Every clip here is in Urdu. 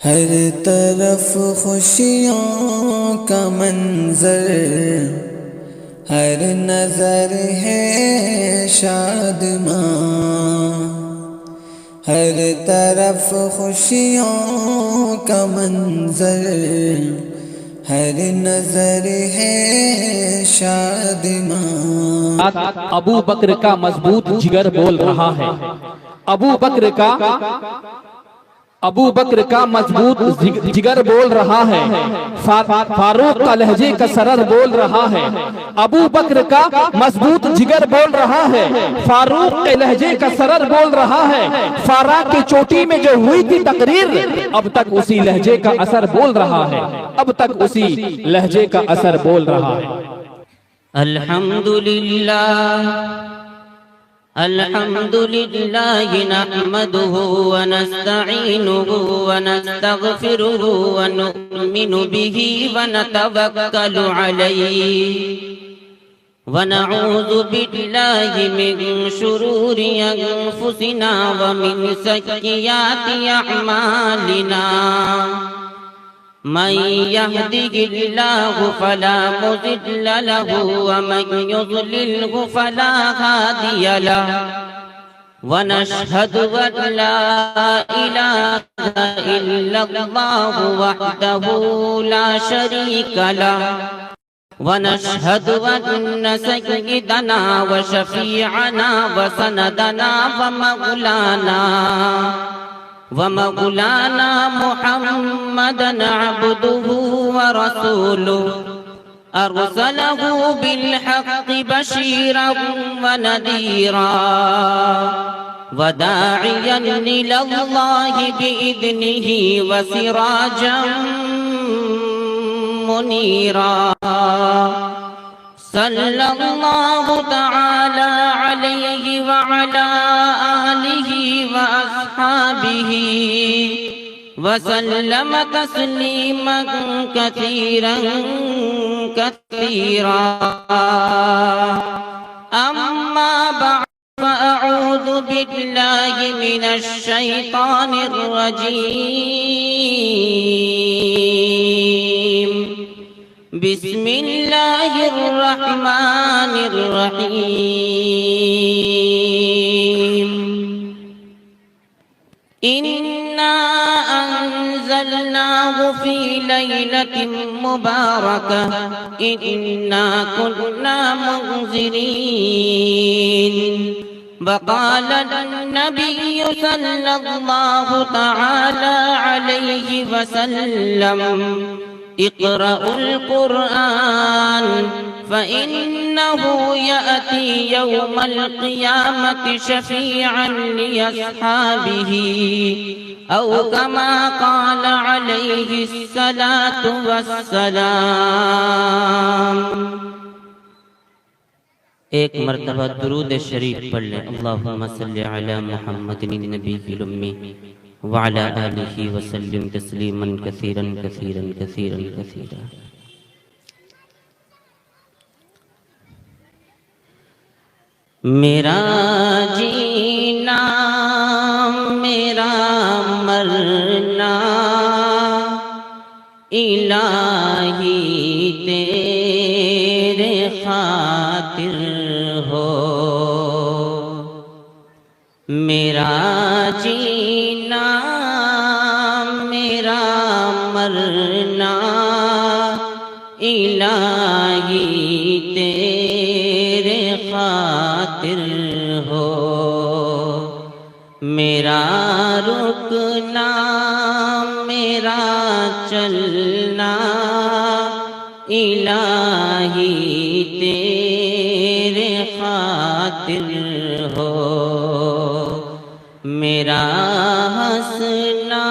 ہر طرف خوشیوں کا منظر، ہر نظر ہے شادماں، ہر طرف خوشیوں کا منظر، ہر نظر ہے شادماں۔ ابو بکر کا مضبوط جگر بول رہا ہے، ابو بکر کا مضبوط جگر بول رہا ہے، فاروق کا لہجے کا سرر بول رہا ہے۔ ابو بکر کا مضبوط جگر بول رہا ہے، فاروق کے لہجے کا سرر بول رہا ہے۔ فارا کی چوٹی میں جو ہوئی تھی تقریر، اب تک اسی لہجے کا اثر بول رہا ہے، اب تک اسی لہجے کا اثر بول رہا ہے۔ الحمد لله نحمده ونستعينه ونستغفره ونؤمن به ونتوكل عليه ونعوذ بالله من شرور أنفسنا ومن سيئات أعمالنا، من يهده الله فلا مضل له ومن يضلله فلا هادي له، ونشهد أن لا إله إلا الله وحده لا شريك له، ونشهد أن سيدنا وشفيعنا وسندنا ومولانا محمدًا عبده ورسوله، أرسله بالحق بشيرا ونذيرا وداعيا إلى الله بإذنه وسراجا منيرا، صلى الله تعالى عليه وعلى آله وأصحابه وسلم تسليما كثيرا أما بعد، فأعوذ بالله من الشيطان الرجيم، بسم الله الرحمن الرحيم، إنا أنزلناه في ليلة مباركة إنا كنا منذرين، وقال النبي صلى الله تعالى عليه وسلم، اقرأوا القرآن فإنه يأتي يوم القيامة شفيعا لأصحابه، أو كما قال عليه الصلاة والسلام۔ ایک مرتبہ درود شریف پڑھ لیں، اللہم صلی علی محمد النبی الأمی وعلى آلہ وسلم تسلیما کثیرا کثیرا کثیرا کثیرا۔ میرا جینا میرا مرنا الہی تیرے خاطر ہو، میرا جینا میرا مرنا الہی تیرے خاطر ہو، میرا رکنا میرا چلنا الہی تیرے خاطر ہو، میرا ہنسنا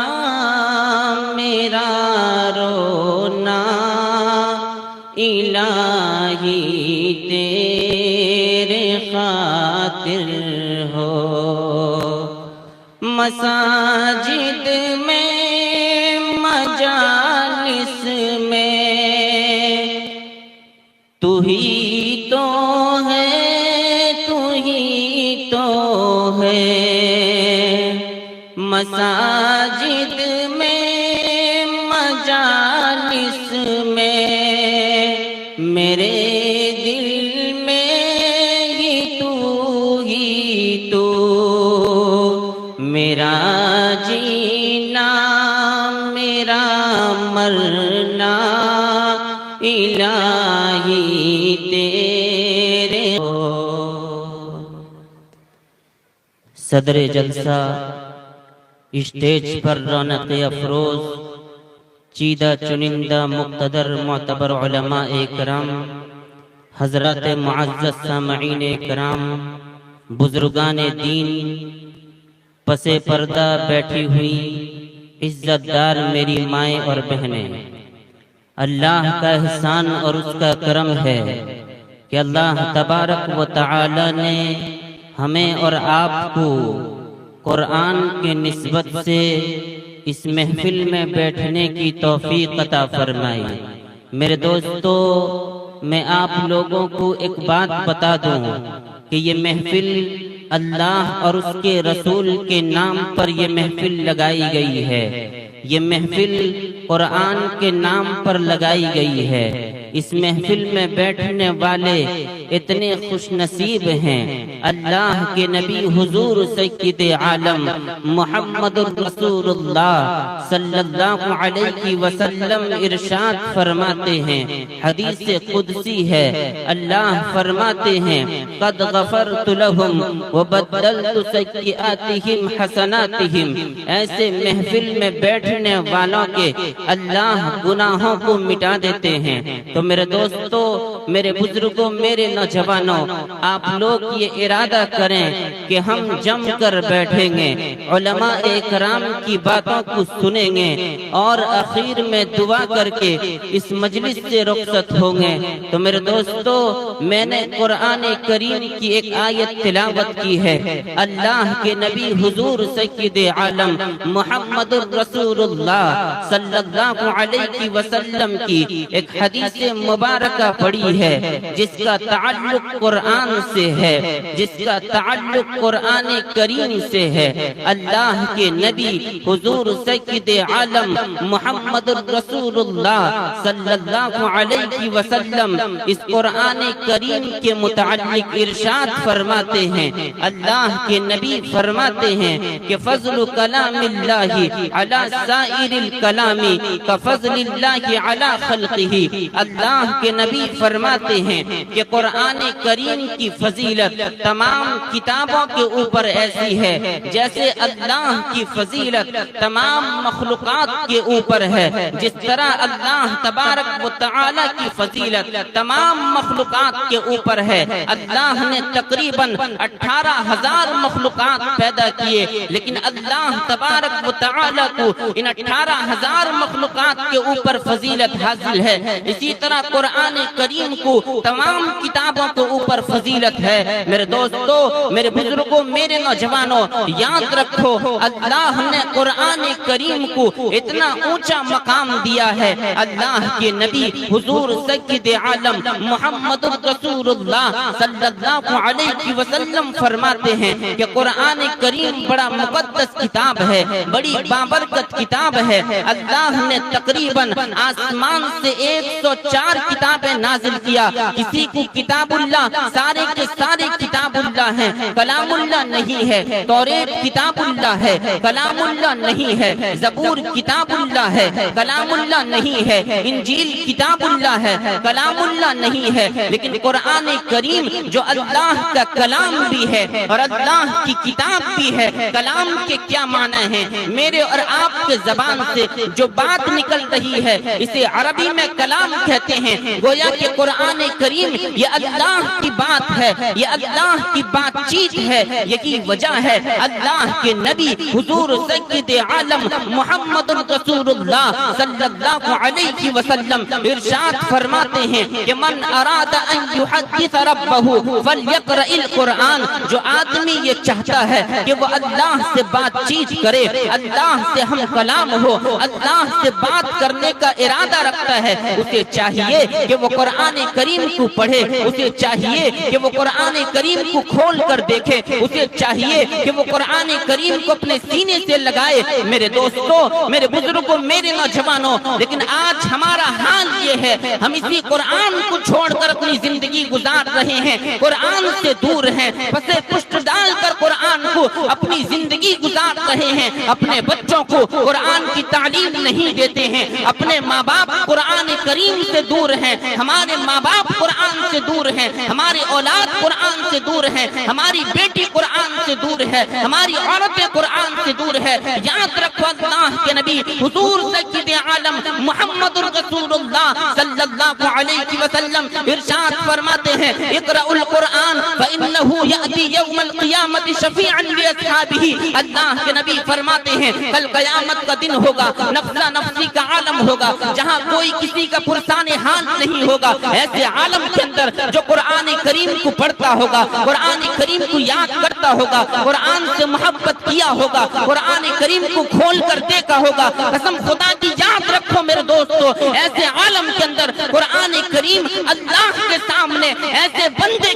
میرا رونا الہی تیرے خاطر ہو، مساجد میں مجالس میں تو ہی تو ہے، تو ہی تو ہے، مساجد میں مجالس میں میرے دل میں ہی تو میرا جینا میرا مرنا الہی تیرے صدر جلسہ اسٹیج پر رونق افروز چیدہ چنندہ مقتدر معتبر علماء کرام، حضرات معزز سامعین کرام، بزرگان دین، پس پردہ بیٹھی ہوئی عزت دار میری مائیں اور بہنیں، اللہ کا احسان اور اس کا کرم ہے کہ اللہ تبارک و تعالی نے ہمیں اور آپ کو قرآن کے نسبت سے اس محفل میں بیٹھنے کی توفیق عطا فرمائی۔ میرے دوستو، میں آپ لوگوں کو ایک بات بتا دوں کہ یہ محفل اللہ اور اس کے رسول کے نام پر یہ محفل لگائی گئی ہے، یہ محفل قرآن کے نام پر لگائی گئی ہے۔ اس محفل میں بیٹھنے والے اتنے خوش نصیب ہیں، اللہ کے نبی حضور سید عالم محمد رسول اللہ صلی اللہ علیہ وسلم ارشاد فرماتے ہیں، حدیث قدسی ہے، اللہ فرماتے ہیں قد غفرت لهم وبدلت سیئاتهم حسناتهم۔ ایسے محفل میں بیٹھنے والوں کے اللہ گناہوں کو مٹا دیتے ہیں۔ تو میرے دوستو، میرے بزرگوں، میرے نوجوانوں، آپ لوگ یہ ارادہ کریں کہ ہم جم کر بیٹھیں گے، علماء اکرام کی باتوں کو سنیں گے اور اخیر میں دعا کر کے اس مجلس سے رخصت ہوں گے۔ تو میرے دوستو، میں نے قرآن کریم کی ایک آیت تلاوت کی ہے، اللہ کے نبی حضور سید عالم محمد رسول اللہ صلی اللہ علیہ وسلم کی ایک حدیث مبارکہ پڑھی ہے جس کا تعلق قرآن سے ہے، جس کا تعلق قرآن کریم سے ہے۔ اللہ کے نبی حضور سید عالم محمد رسول اللہ صلی اللہ علیہ وسلم اس قرآن کریم کے متعلق ارشاد فرماتے ہیں، اللہ کے نبی فرماتے ہیں کہ فضل کلام اللہ علی سائر الکلام کفضل اللہ علی خلقہ۔ اللہ کے نبی فرماتے ہیں کہ قرآن کریم کی فضیلت تمام کتابوں کے اوپر ایسی ہے جیسے اللہ کی فضیلت تمام مخلوقات کے اوپر ہے۔ جس طرح اللہ تبارک و تعالی کی فضیلت تمام مخلوقات کے اوپر ہے، اللہ نے تقریباً 18,000 مخلوقات پیدا کیے، لیکن اللہ تبارک و تعالی کو ان 18,000 مخلوقات کے اوپر فضیلت حاصل ہے۔ اسی طرح قرآن کریم کو تمام کتابوں کے اوپر فضیلت ہے۔ میرے دوستو، میرے بزرگوں، میرے نوجوانوں، یاد رکھو اللہ نے قرآن کریم کو اتنا اونچا مقام دیا ہے۔ اللہ کے نبی حضور سید عالم محمد رسول اللہ صلی اللہ علیہ وسلم فرماتے ہیں کہ قرآن کریم بڑا مقدس کتاب ہے، بڑی بابرکت کتاب ہے۔ اللہ نے تقریباً آسمان سے 104 کتابیں نازل کیا۔ کسی کو کتاب اللہ سارے کے سارے کتاب اللہ ہیں، کلام اللہ نہیں ہے۔ توریت کتاب اللہ ہے، کلام اللہ نہیں ہے۔ زبور کتاب اللہ ہے، کلام اللہ نہیں ہے۔ انجیل کتاب اللہ ہے، کلام اللہ نہیں ہے۔ لیکن قرآن کریم جو اللہ کا کلام بھی ہے اور اللہ کی کتاب بھی ہے۔ کلام کے کیا معنی ہیں؟ میرے اور آپ کے زبان سے جو بات نکل رہی ہے اسے عربی میں کلام کہتے ہیں۔ گویا کہ قرآن کریم یہ اللہ کی بات ہے، یہ اللہ کی بات چیت ہے۔ یہی وجہ ہے اللہ کے نبی حضور سید عالم محمد رسول اللہ صلی اللہ علیہ وسلم ارشاد فرماتے ہیں کہ من اراد ان یحدث ربہ فلیقرأ القرآن۔ جو آدمی یہ چاہتا ہے کہ وہ اللہ سے بات چیت کرے، اللہ سے ہم کلام ہو، اللہ سے بات کرنے کا ارادہ رکھتا ہے، اسے چاہیے چاہیے کہ وہ قرآن کریم کو پڑھے، اسے چاہیے کہ وہ قرآن کریم کو کھول کر دیکھے، اسے چاہیے کہ وہ قرآن کریم کو اپنے سینے سے لگائے۔ میرے دوستوں، میرے بزرگوں، میرے نوجوانوں، لیکن آج ہمارا حال یہ ہے، ہم اسی قرآن کو چھوڑ کر اپنی زندگی گزار رہے ہیں، قرآن سے دور ہیں، پسے پشت ڈال کر قرآن کو اپنی زندگی گزار رہے ہیں، اپنے بچوں کو قرآن کی تعلیم نہیں دیتے ہیں، اپنے ماں باپ قرآن کریم سے دور ہیں، ہمارے ماں باپ قرآن سے دور ہیں، ہماری اولاد قرآن سے دور ہے، ہماری بیٹی قرآن سے دور ہے، ہماری عورتیں قرآن سے دور ہے۔ یاد رکھو، اللہ کے نبی حضور سید عالم محمد رسول اللہ صلی اللہ علیہ وسلم ارشاد فرماتے ہیں، اقرأوا القرآن فإنه يأتي يوم القیامت شفیعا لأصحابہ۔ اللہ کے نبی فرماتے ہیں کل قیامت کا دن ہوگا، نفسا نفسی کا عالم ہوگا، جہاں کوئی کسی کا پرسان حال نہیں ہوگا۔ ایسے عالم کے اندر جو قرآن کریم کو پڑھتا ہوگا، قرآن کریم کو یاد کرتا ہوگا، قرآن سے محبت کیا ہوگا، قرآن کریم کو کھول کر دیکھا ہوگا، قسم خدا کی یاد رکھو میرے دوستو، ایسے عالم کے اندر قرآن کریم اللہ کے سامنے ایسے بندے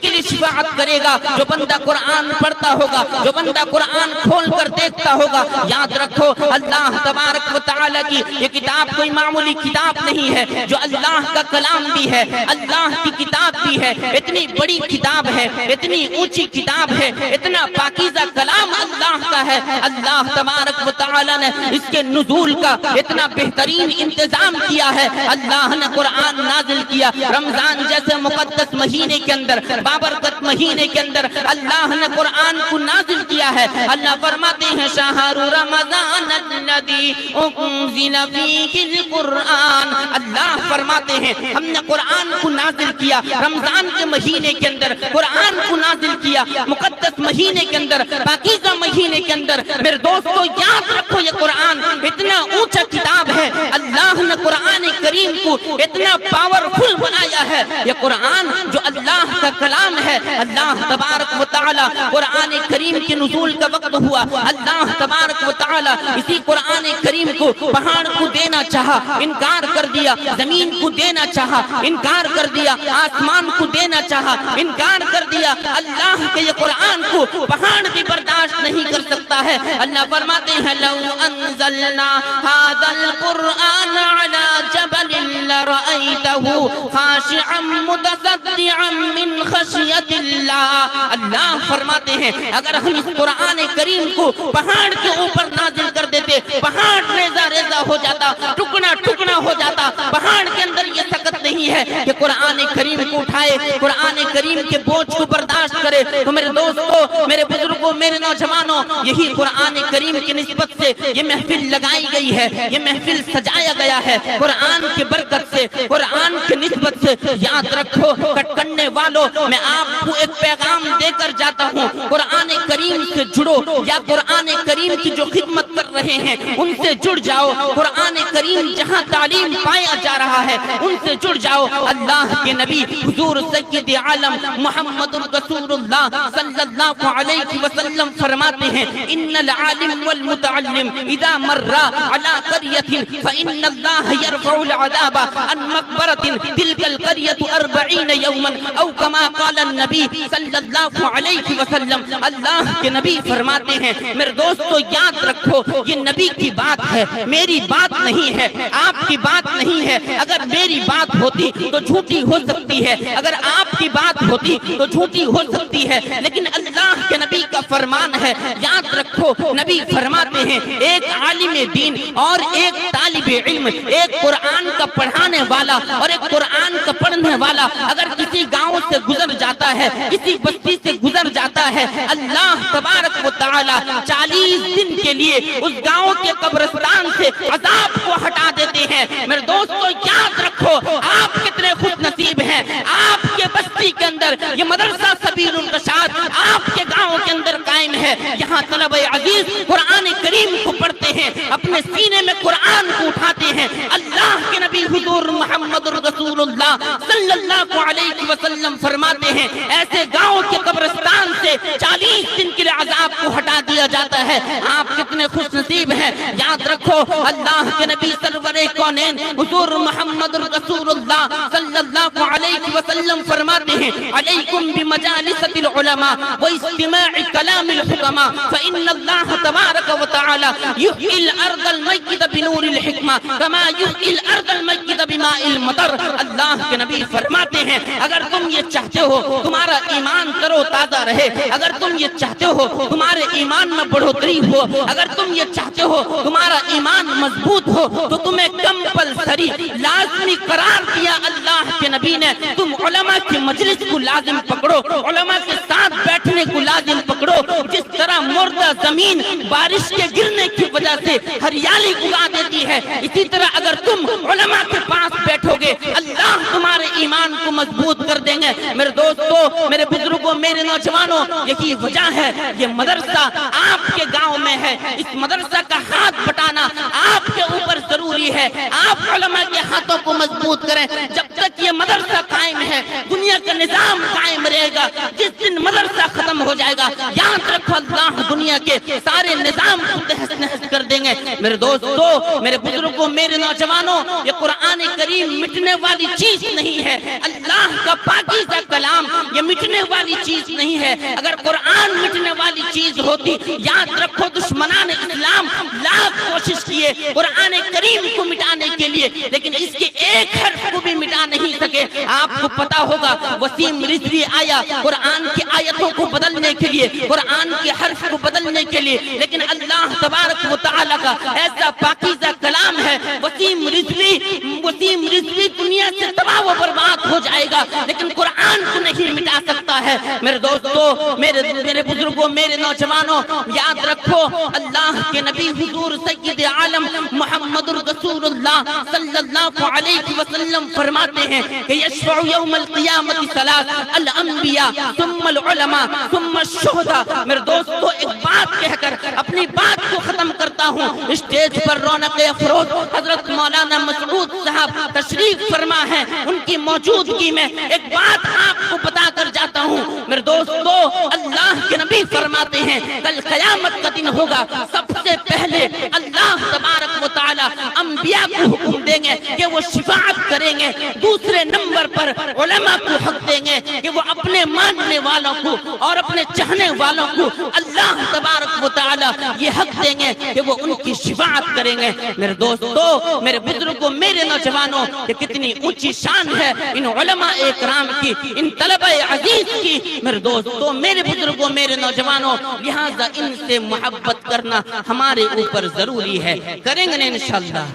کے لیے شفاعت کرے گا جو بندہ قرآن پڑھتا ہوگا، جو بندہ قرآن کھول کر دیکھتا ہوگا۔ یاد رکھو، اللہ تبارک و تعالی کی یہ کتاب کوئی معمولی کتاب نہیں ہے، جو اللہ کا کلام بھی ہے، اللہ کی کتاب بھی ہے، اتنی بڑی کتاب ہے، اتنی اونچی کتاب ہے، اتنا پاکیزہ کلام اللہ کا ہے۔ اللہ تبارک و تعالی نے اس کے نزول کا اتنا بہترین انتظام کیا ہے۔ اللہ نے قرآن نازل کیا رمضان جیسے مقدس مہینے کے اندر، بابرکت مہینے کے اندر اللہ نے قرآن کو نازل کیا ہے۔ اللہ فرماتے ہیں شہر رمضان الذی انزل فیہ القرآن، اللہ فرماتے ہیں ہم نے قرآن کو نازل کیا رمضان کے مہینے کے اندر، قرآن کو نازل کیا مقدس مہینے کے اندر، پاکیزہ مہینے کے اندر۔ میرے دوستو یاد رکھو، یہ قرآن اتنا اونچا کتاب ہے، اللہ نے قرآن کریم کو اتنا پاورفل بنایا ہے۔ یہ قرآن جو اللہ کا کلام ہے، اللہ تبارک و تعالی قرآن کریم کے نزول کا وقت ہوا، اللہ تبارک و تعالی اسی قرآن کریم کو پہاڑ کو دینا چاہا، انکار کر دیا، زمین کو دینا چاہا، انکار کر دیا، آسمان کو دینا چاہا، انکار کر دیا۔ اللہ کے یہ قرآن کو پہاڑ بھی برداشت نہیں کر سکتا ہے۔ اللہ فرماتے ہیں لو انزلنا هذا القرآن على جبل لرأيته خاشعا متصدعا من خشیت اللہ۔ اللہ فرماتے ہیں اگر ہم اس قرآن کریم کو پہاڑ کے اوپر نازل کر دیتے، پہاڑ ریزہ ریزہ ہو جاتا، ٹکڑا ٹکڑا ہو جاتا۔ پہاڑ کے اندر یہ طاقت نہیں ہے کہ قرآن کریم کو اٹھائے، قرآن کریم کے بوجھ کو برداشت کرے۔ تو میرے دوستو، میرے بزرگوں، میرے نوجوانوں، یہی قرآن کریم کی نسبت سے یہ محفل لگائی گئی ہے، یہ محفل سجایا گیا ہے قرآن کی برکت سے، قرآن کی نسبت سے۔ یاد رکھو کٹکنے والوں، میں آپ کو ایک پیغام دے کر جاتا ہوں، قرآن کریم سے جڑو، یا قرآن کریم کی جو خدمت کر رہے ہیں ان سے جڑ جاؤ۔ قرآن کریم جہاں تعلیم پایا جا رہا ہے ان سے جڑ جاؤ۔ اللہ کے نبی حضور سید عالم محمد رسول اللہ صلی اللہ علیہ وسلم فرماتے ہیں ان العالم والمتعلم اذا مر على قرية فإن الله يرفع العذاب عن مقبرة تلك القرية 40 يوما او كما قال النبی صلی اللہ علیہ وسلم۔ اللہ کے نبی فرماتے ہیں میرے دوستو یاد رکھو، یہ نبی کی بات ہے، میری بات نہیں ہے، آپ کی بات نہیں ہے۔ اگر میری بات ہوتی تو جھوٹی ہو سکتی ہے، اگر آپ کی بات ہوتی تو جھوٹی ہو سکتی ہے، لیکن اللہ کے نبی کا فرمان ہے۔ یاد رکھو نبی فرماتے ہیں ایک عالم دین اور ایک طالب علم، ایک قرآن کا پڑھانے والا اور ایک قرآن کا پڑھنے والا اگر کسی گاؤں سے گزر جاتا ہے، کسی بستی سے گزر جاتا ہے، اللہ تبارک و تعالی 40 دن کے لیے اس گاؤں کے قبرستان سے عذاب کو ہٹا دیتے ہیں۔ میرے دوستو یاد رکھو آپ کتنے خوش نصیب ہیں، آپ کے بستی کے اندر یہ مدرسہ سبیل الرشاد آپ کے گاؤں کے اندر قائم ہے، یہاں طلبہ عزیز قرآن کریم کو پڑھتے ہیں, اپنے سینے میں قرآن کو اٹھاتے ہیں. اللہ کے نبی حضور محمد رسول اللہ صلی اللہ علیہ وسلم فرماتے ہیں ایسے گاؤں کے قبرستان سے 40 دن کے لیے عذاب کو ہٹا دیا جاتا ہے. آپ کتنے خوش نصیب ہیں. یاد رکھو اللہ کے نبی سرور کونین حضور محمد رسول اللہ صلی اللہ علیہ وسلم فرماتے ہیں علیکم بمجالس العلماء واستماع کلام الحکماء فإن اللہ تبارک و تعالی یحیی الارض المیت بنور الحکمہ کما یحیی الارض المیت بماء المطر. اللہ کے نبی فرماتے ہیں اگر تم یہ چاہتے ہو تمہارا ایمان تر و تازہ رہے, اگر تم یہ چاہتے ہو تمہارے ایمان میں بڑھوتری ہو, اگر تم یہ چاہتے ہو تمہارا ایمان مضبوط ہو, تو تمہیں کمپلسری لازمی قرار دیا اللہ کے نبی نے, تم علماء کی مجلس کو لازم پکڑو, علماء کے ساتھ بیٹھنے کو لازم پکڑو. جس طرح مردہ زمین بارش کے گرنے کی وجہ سے ہریالی اگا دیتی ہے, اسی طرح اگر تم علماء کے پاس بیٹھو گے اللہ تمہارے ایمان کو مضبوط کر دیں گے. میرے دوستو, میرے بزرگوں, میرے نوجوانوں, یہی وجہ ہے یہ مدرسہ آپ کے گاؤں میں ہے. اس مدرسہ کا ہاتھ بٹانا آپ کے اوپر ضروری ہے. آپ علماء کے ہاتھوں کو مضبوط کریں. جب تک یہ مدرسہ قائم ہے دنیا کا نظام قائم رہے گا. جس دن مدرسہ ختم ہو جائے گا یاد رکھو اللہ دنیا کے سارے نظام کو تہس نہس کر دیں گے. میرے دوستو, میرے بزرگوں, میرے نوجوانوں, یہ قرآن کریم مٹنے والی چیز نہیں ہے. اللہ کا پاکیزہ کلام یہ مٹنے والی چیز نہیں ہے. اگر قرآن مٹنے والی چیز ہوتی یاد رکھو دشمنان اسلام لاکھ کوشش کیے قرآن کریم کو مٹانے کے لیے, لیکن اس کے ایک حرف کو بھی مٹا نہیں سکے. آپ کو پتا ہوگا وسیم رضوی آیا قرآن کی آیتوں کو بدلنے کے لیے, قرآن کے حرف کو بدلنے کے لیے, لیکن اللہ تبارک و تعالی کا ایسا پاکیزہ کلام ہے وسیم رضوی دنیا سے تباہ و برباد ہو جائے گا لیکن قرآن کو نہیں مٹا سکتا ہے. میرے دوستو, میرے بزرگوں, میرے نوجوانوں, یاد رکھو اللہ کے نبی حضور سید عالم محمد رسول اللہ صلی اللہ علیہ وسلم فرماتے ہیں کہ یشفع یوم القیامت ثلاث الانبیاء ثم العلماء ثم الشہداء. میرے دوستو, ایک بات کہہ کر اپنی بات کو ختم کرتا ہوں. اسٹیج پر رونق افروز حضرت مولانا مسعود صاحب تشریف فرما ہے, ان کی موجودگی میں ایک بات آپ کو بتا کر جاتا ہوں. میرے دوستو, اللہ کے نبی فرماتے ہیں کل قیامت کا دن ہوگا, سب سے پہلے اللہ تبارک و تعالی انبیاء کو حکم دیں گے کہ وہ شفاعت کریں گے. دوسرے نمبر پر علماء کو حق دیں گے کہ وہ اپنے ماننے والوں کو اور اپنے چاہنے والوں کو اللہ تبارک و تعالی یہ حق دیں گے کہ وہ ان کی شفاعت کریں گے. میرے دوستو, میرے بزرگوں, میرے نوجوانوں, یہ کتنی اونچی شان ہے ان علماء اکرام کی, ان طلبہ عزیز کی. میرے دوستو, میرے بزرگوں, میرے نوجوانوں, لہذا ان سے محبت کرنا ہمارے اوپر ضروری ہے. کریں گے انشاءاللہ.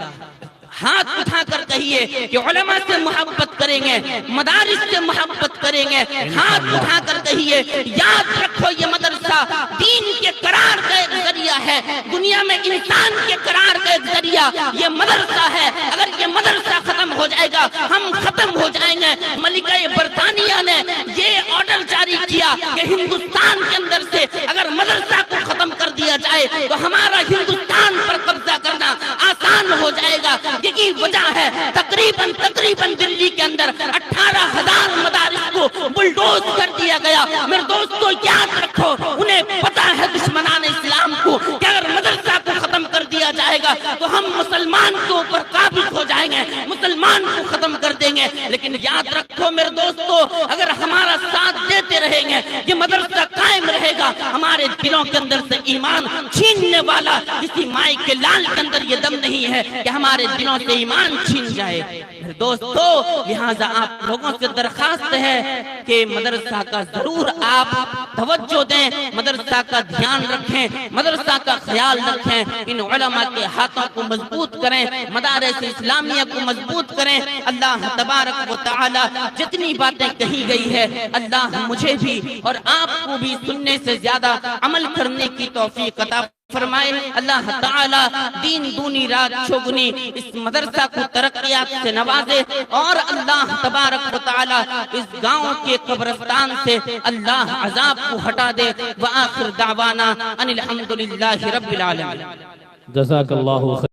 ہاتھ اٹھا کر کہیے کہ علماء سے محبت کریں گے, مدارس سے محبت کریں گے. ہاتھ اٹھا کر کہیے یاد رکھو یہ مدرسہ دین کے قرار کا ایک ذریعہ ہے, دنیا میں انسان کے قرار کا ایک ذریعہ یہ مدرسہ ہے. اگر یہ مدرسہ ختم ہو جائے گا ہم ختم ہو جائیں گے. ملکہ برطانیہ نے یہ آرڈر جاری کیا کہ ہندوستان کے اندر سے اگر مدرسہ کو ختم کر دیا جائے تو ہمارا ہندوستان پر قبضہ کرنا آسان ہو جائے گا. یہی وجہ ہے تقریباً دلی کے اندر 18,000 مدارس کو بلڈوز کر دیا گیا. میرے دوستو, یاد رکھو انہیں پتا ہے دشمنان اسلام کو کہ اگر مدرسہ کو ختم کر دیا جائے گا تو ہم مسلمان کے اوپر قابض ہو جائیں گے, مسلمان کو ختم کر دیں گے. لیکن یاد رکھو میرے دوستو, اگر ہمارا ساتھ دیتے رہیں گے یہ مدرسہ قائم رہے گا. ہمارے دلوں کے اندر سے ایمان چھیننے والا کسی مائی کے لال کے اندر یہ دم نہیں ہے کہ ہمارے دلوں سے ایمان چھین جائے. دوستو, لہذا آپ لوگوں سے درخواست ہے کہ مدرسہ کا ضرور آپ توجہ دیں, مدرسہ کا دھیان رکھیں, مدرسہ کا خیال رکھیں. ان علماء کے ہاتھوں کو مضبوط کریں, مدارس اسلامیہ کو مضبوط کریں. اللہ تبارک و تعالی جتنی باتیں کہی گئی ہے اللہ مجھے بھی اور آپ کو بھی سننے سے زیادہ عمل کرنے کی توفیق عطا فرمائے. اللہ تعالی دین دونی رات چوگنی اس مدرسہ کو ترقیات سے نوازے اور اللہ تبارک و تعالی اس گاؤں کے قبرستان سے اللہ عذاب کو ہٹا دے. وآخر دعوانا ان الحمدللہ رب العالمین. جزاک اللہ خیر.